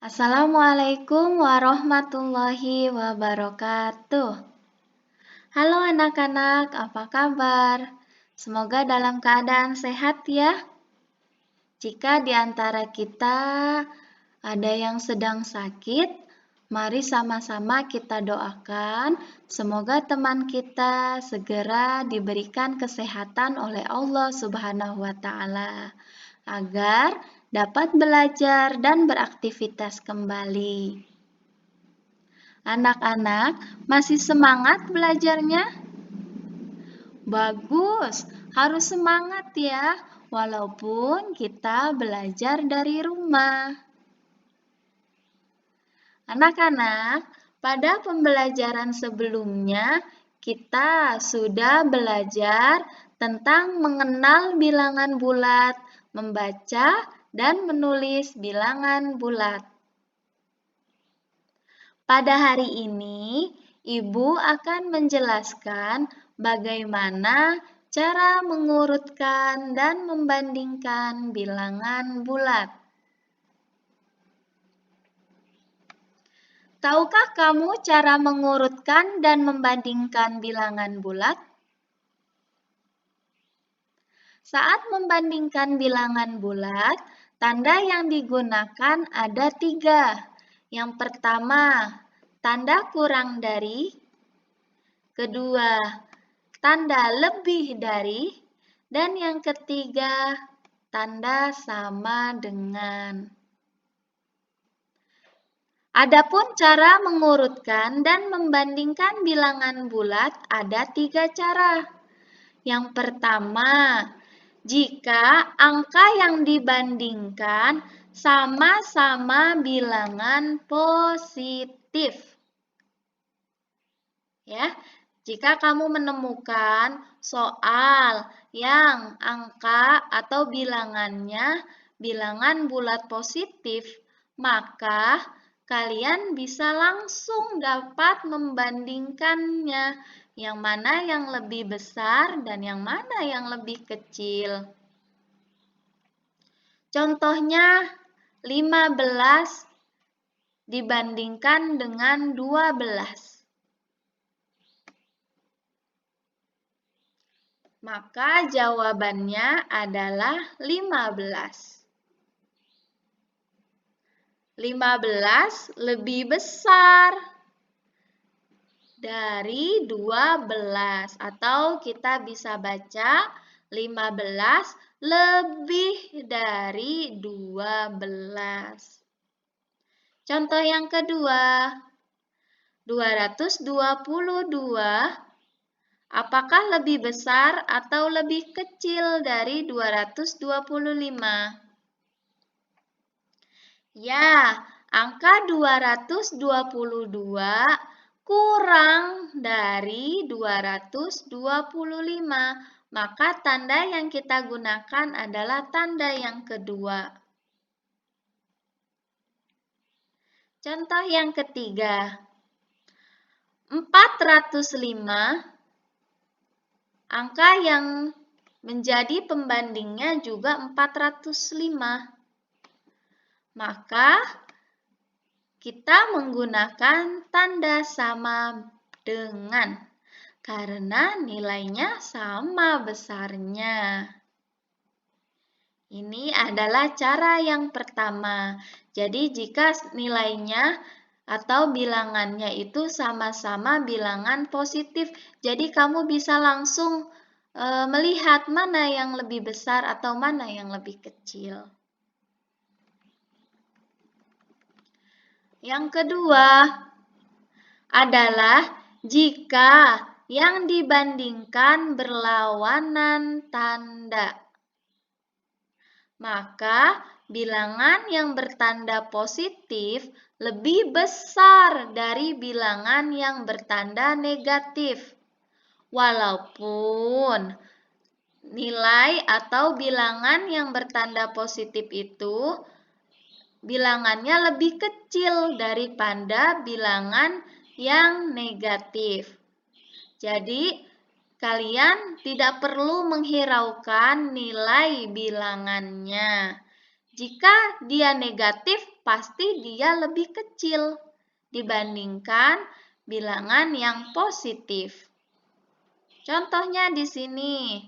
Assalamualaikum warahmatullahi wabarakatuh. Halo anak-anak, apa kabar? Semoga dalam keadaan sehat ya. Jika di antara kita ada yang sedang sakit, mari sama-sama kita doakan semoga teman kita segera diberikan kesehatan oleh Allah Subhanahu wa Ta'ala agar dapat belajar dan beraktivitas kembali. Anak-anak, masih semangat belajarnya? Bagus, harus semangat ya, walaupun kita belajar dari rumah. Anak-anak, pada pembelajaran sebelumnya, kita sudah belajar tentang mengenal bilangan bulat, membaca dan menulis bilangan bulat. Pada hari ini, Ibu akan menjelaskan bagaimana cara mengurutkan dan membandingkan bilangan bulat. Tahukah kamu cara mengurutkan dan membandingkan bilangan bulat? Saat membandingkan bilangan bulat, tanda yang digunakan ada 3. Yang pertama, tanda kurang dari. Kedua, tanda lebih dari. Dan yang ketiga, tanda sama dengan. Adapun cara mengurutkan dan membandingkan bilangan bulat ada 3 cara. Yang pertama, jika angka yang dibandingkan sama-sama bilangan positif. Ya, jika kamu menemukan soal yang angka atau bilangannya bilangan bulat positif, maka kalian bisa langsung dapat membandingkannya, yang mana yang lebih besar dan yang mana yang lebih kecil. Contohnya 15 dibandingkan dengan 12. Maka jawabannya adalah 15. 15 lebih besar dari 12 atau kita bisa baca 15 lebih dari 12. Contoh yang kedua, 222 apakah lebih besar atau lebih kecil dari 225? Ya, angka 222 kurang dari 225. Maka tanda yang kita gunakan adalah tanda yang kedua. Contoh yang ketiga, 405, angka yang menjadi pembandingnya juga 405. Maka kita menggunakan tanda sama dengan karena nilainya sama besarnya. Ini adalah cara yang pertama. Jadi jika nilainya atau bilangannya itu sama-sama bilangan positif, jadi kamu bisa langsung melihat mana yang lebih besar atau mana yang lebih kecil. Yang kedua adalah jika yang dibandingkan berlawanan tanda. Maka bilangan yang bertanda positif lebih besar dari bilangan yang bertanda negatif. Walaupun nilai atau bilangan yang bertanda positif itu bilangannya lebih kecil daripada bilangan yang negatif. Jadi, kalian tidak perlu menghiraukan nilai bilangannya. Jika dia negatif, pasti dia lebih kecil dibandingkan bilangan yang positif. Contohnya di sini,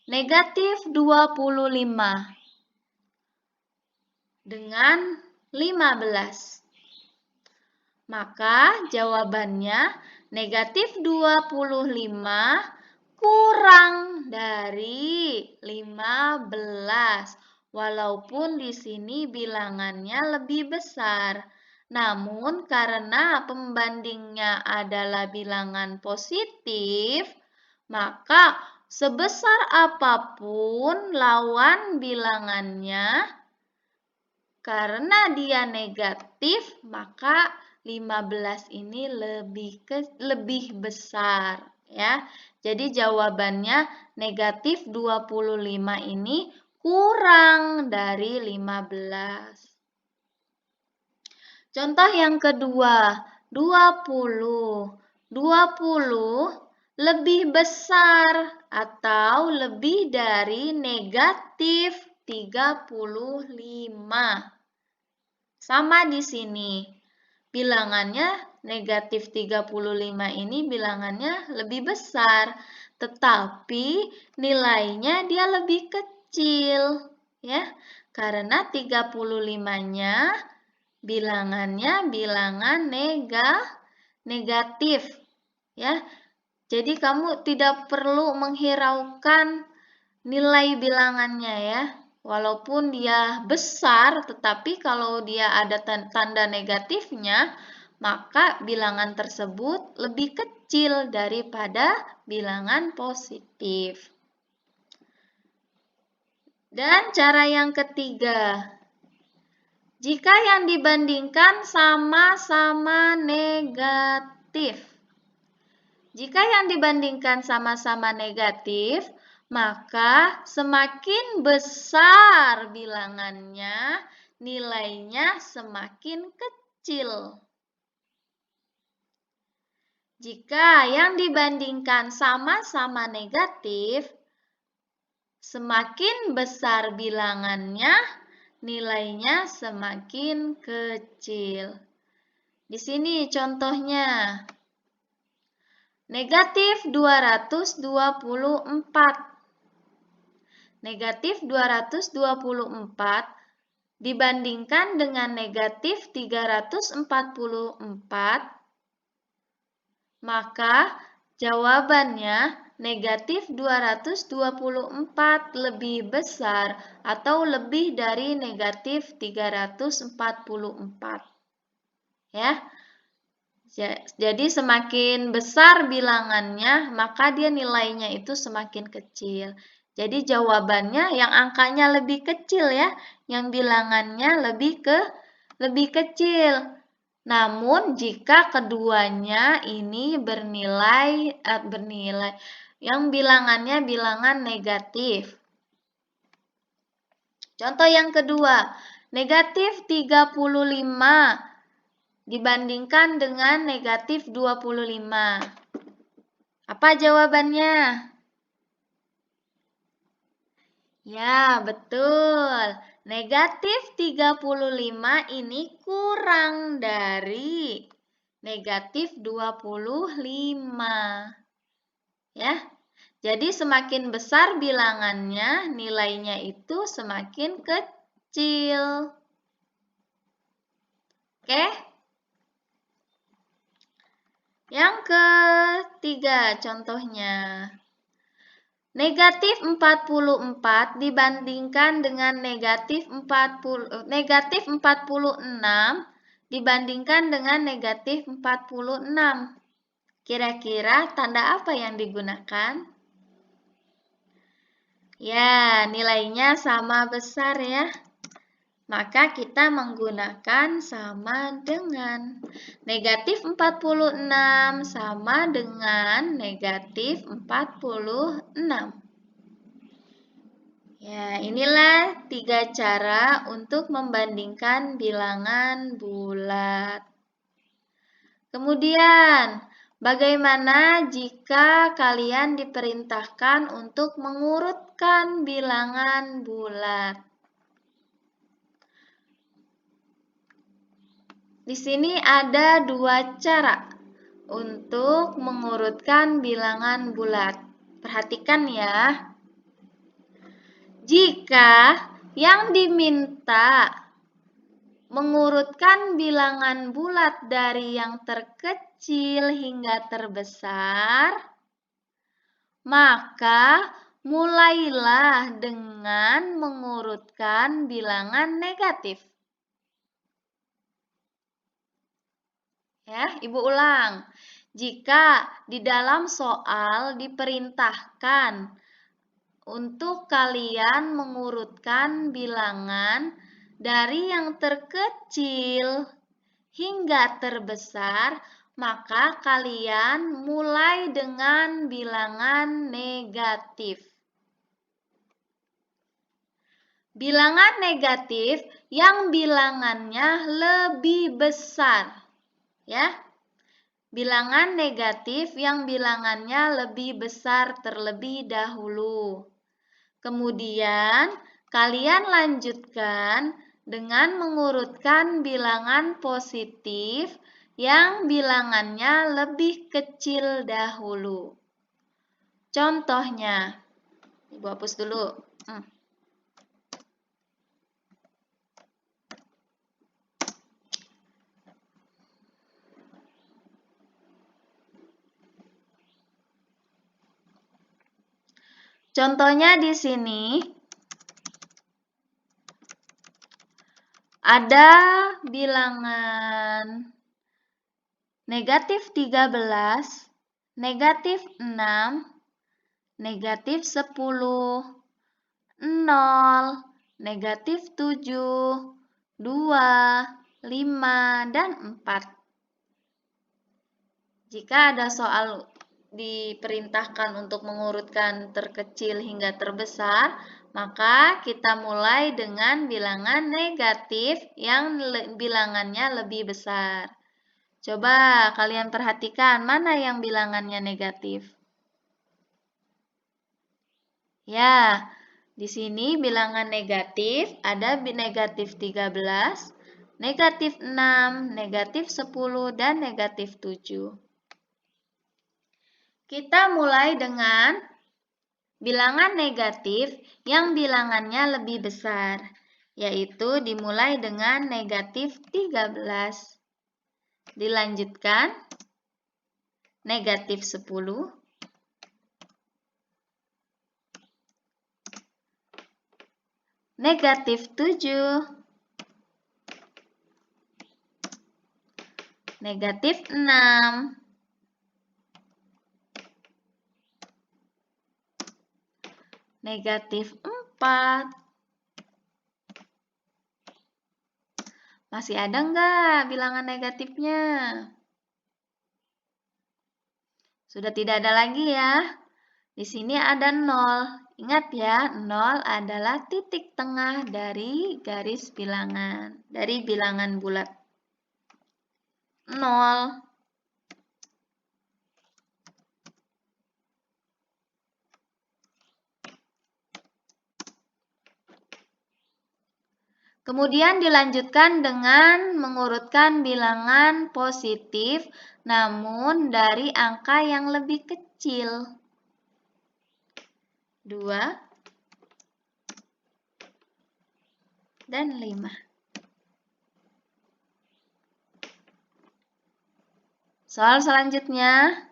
negatif 25 dengan 15. Maka jawabannya negatif 25 kurang dari 15. Walaupun di sini bilangannya lebih besar. Namun karena pembandingnya adalah bilangan positif, maka sebesar apapun lawan bilangannya, karena dia negatif, maka 15 ini lebih besar ya. Jadi jawabannya negatif 25 ini kurang dari 15. Contoh yang kedua, 20. 20 lebih besar atau lebih dari negatif 35. Sama di sini. Bilangannya negatif 35 ini bilangannya lebih besar, tetapi nilainya dia lebih kecil ya. Karena 35-nya bilangannya bilangan negatif ya. Jadi kamu tidak perlu menghiraukan nilai bilangannya ya. Walaupun dia besar, tetapi kalau dia ada tanda negatifnya, maka bilangan tersebut lebih kecil daripada bilangan positif. Dan cara yang ketiga, jika yang dibandingkan sama-sama negatif. Jika yang dibandingkan sama-sama negatif, maka semakin besar bilangannya, nilainya semakin kecil. Jika yang dibandingkan sama-sama negatif, semakin besar bilangannya, nilainya semakin kecil. Di sini contohnya. Negatif 224. Negatif 224 dibandingkan dengan negatif 344, maka jawabannya negatif 224 lebih besar atau lebih dari negatif 344. Ya. Jadi semakin besar bilangannya, maka dia nilainya itu semakin kecil. Jadi jawabannya yang angkanya lebih kecil ya, yang bilangannya lebih kecil. Namun jika keduanya ini bernilai yang bilangannya bilangan negatif. Contoh yang kedua, negatif 35 dibandingkan dengan negatif 25. Apa jawabannya? Ya, betul. Negatif 35 ini kurang dari negatif 25. Ya. Jadi semakin besar bilangannya, nilainya itu semakin kecil. Oke? Yang ketiga contohnya. Negatif 44 dibandingkan dengan negatif 46 dibandingkan dengan negatif 46. Kira-kira tanda apa yang digunakan? Ya, nilainya sama besar ya. Maka kita menggunakan sama dengan. Negatif 46 sama dengan negatif 46. Ya, inilah 3 cara untuk membandingkan bilangan bulat. Kemudian, bagaimana jika kalian diperintahkan untuk mengurutkan bilangan bulat? Di sini ada dua cara untuk mengurutkan bilangan bulat. Perhatikan ya. Jika yang diminta mengurutkan bilangan bulat dari yang terkecil hingga terbesar, maka mulailah dengan mengurutkan bilangan negatif. Ya, Ibu ulang. Jika di dalam soal diperintahkan untuk kalian mengurutkan bilangan dari yang terkecil hingga terbesar, maka kalian mulai dengan bilangan negatif. Bilangan negatif yang bilangannya lebih besar. Ya, bilangan negatif yang bilangannya lebih besar terlebih dahulu. Kemudian, kalian lanjutkan dengan mengurutkan bilangan positif yang bilangannya lebih kecil dahulu. Contohnya, Ibu hapus dulu. Contohnya di sini ada bilangan negatif 13, negatif 6, negatif 10, 0, negatif 7, 2, 5, dan 4. Jika ada soal diperintahkan untuk mengurutkan terkecil hingga terbesar, maka kita mulai dengan bilangan negatif yang bilangannya lebih besar. Coba kalian perhatikan mana yang bilangannya negatif. Ya, di sini bilangan negatif ada negatif 13, negatif 6, negatif 10, dan negatif 7. Kita mulai dengan bilangan negatif yang bilangannya lebih besar, yaitu dimulai dengan negatif 13. Dilanjutkan negatif 10, negatif 7, negatif 6, negatif 4. Masih ada enggak bilangan negatifnya? Sudah tidak ada lagi ya. Di sini ada 0. Ingat ya, 0 adalah titik tengah dari garis bilangan, dari bilangan bulat. 0. Kemudian dilanjutkan dengan mengurutkan bilangan positif, namun dari angka yang lebih kecil. 2 dan 5. Soal selanjutnya,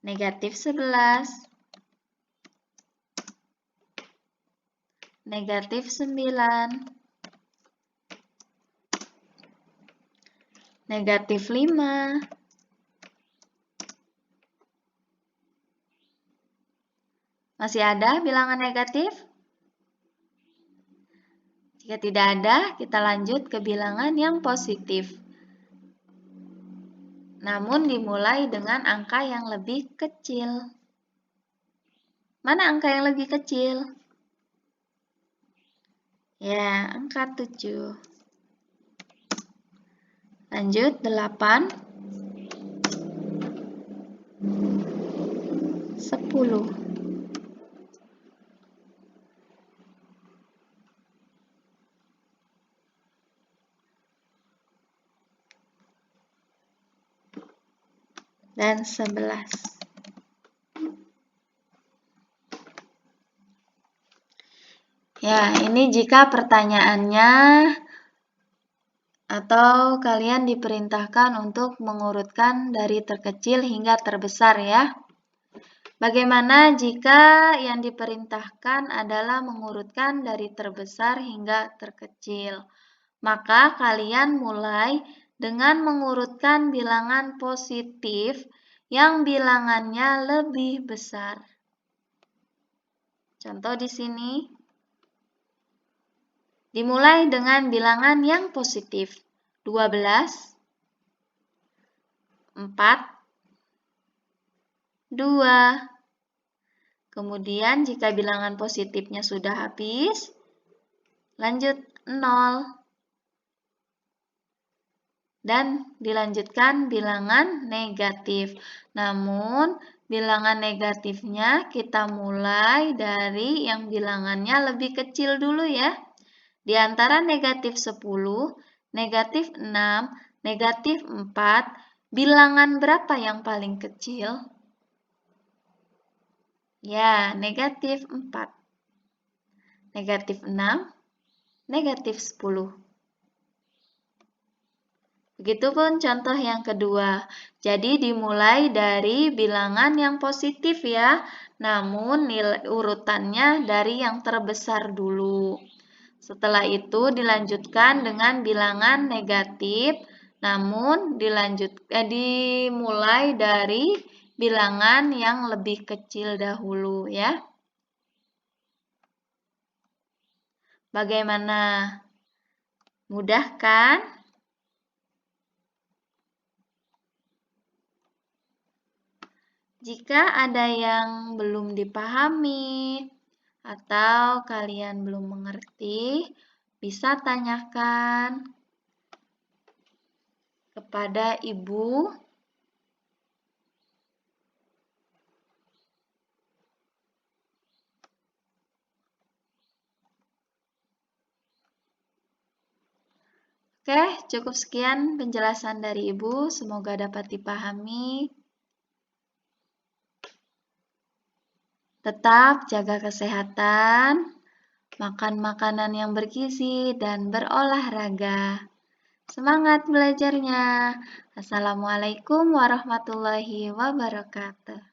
negatif 11. Negatif 9, negatif 5, masih ada bilangan negatif? Jika tidak ada, kita lanjut ke bilangan yang positif. Namun dimulai dengan angka yang lebih kecil. Mana angka yang lebih kecil? Ya, angka 7. Lanjut, 8, 10. dan 11. Ya, ini jika pertanyaannya atau kalian diperintahkan untuk mengurutkan dari terkecil hingga terbesar ya. Bagaimana jika yang diperintahkan adalah mengurutkan dari terbesar hingga terkecil? Maka kalian mulai dengan mengurutkan bilangan positif yang bilangannya lebih besar. Contoh di sini. Dimulai dengan bilangan yang positif. 12, 4, 2. Kemudian jika bilangan positifnya sudah habis, lanjut 0. Dan dilanjutkan bilangan negatif. Namun, bilangan negatifnya kita mulai dari yang bilangannya lebih kecil dulu ya. Di antara negatif 10, negatif 6, negatif 4, bilangan berapa yang paling kecil? Ya, negatif 4. Negatif 6, negatif 10. Begitupun contoh yang kedua. Jadi dimulai dari bilangan yang positif ya, namun urutannya dari yang terbesar dulu. Setelah itu dilanjutkan dengan bilangan negatif, namun dimulai dari bilangan yang lebih kecil dahulu ya. Bagaimana? Mudah kan? Jika ada yang belum dipahami atau kalian belum mengerti, bisa tanyakan kepada ibu. Oke, cukup sekian penjelasan dari ibu. Semoga dapat dipahami. Tetap jaga kesehatan, makan makanan yang bergizi, dan berolahraga. Semangat belajarnya. Assalamualaikum warahmatullahi wabarakatuh.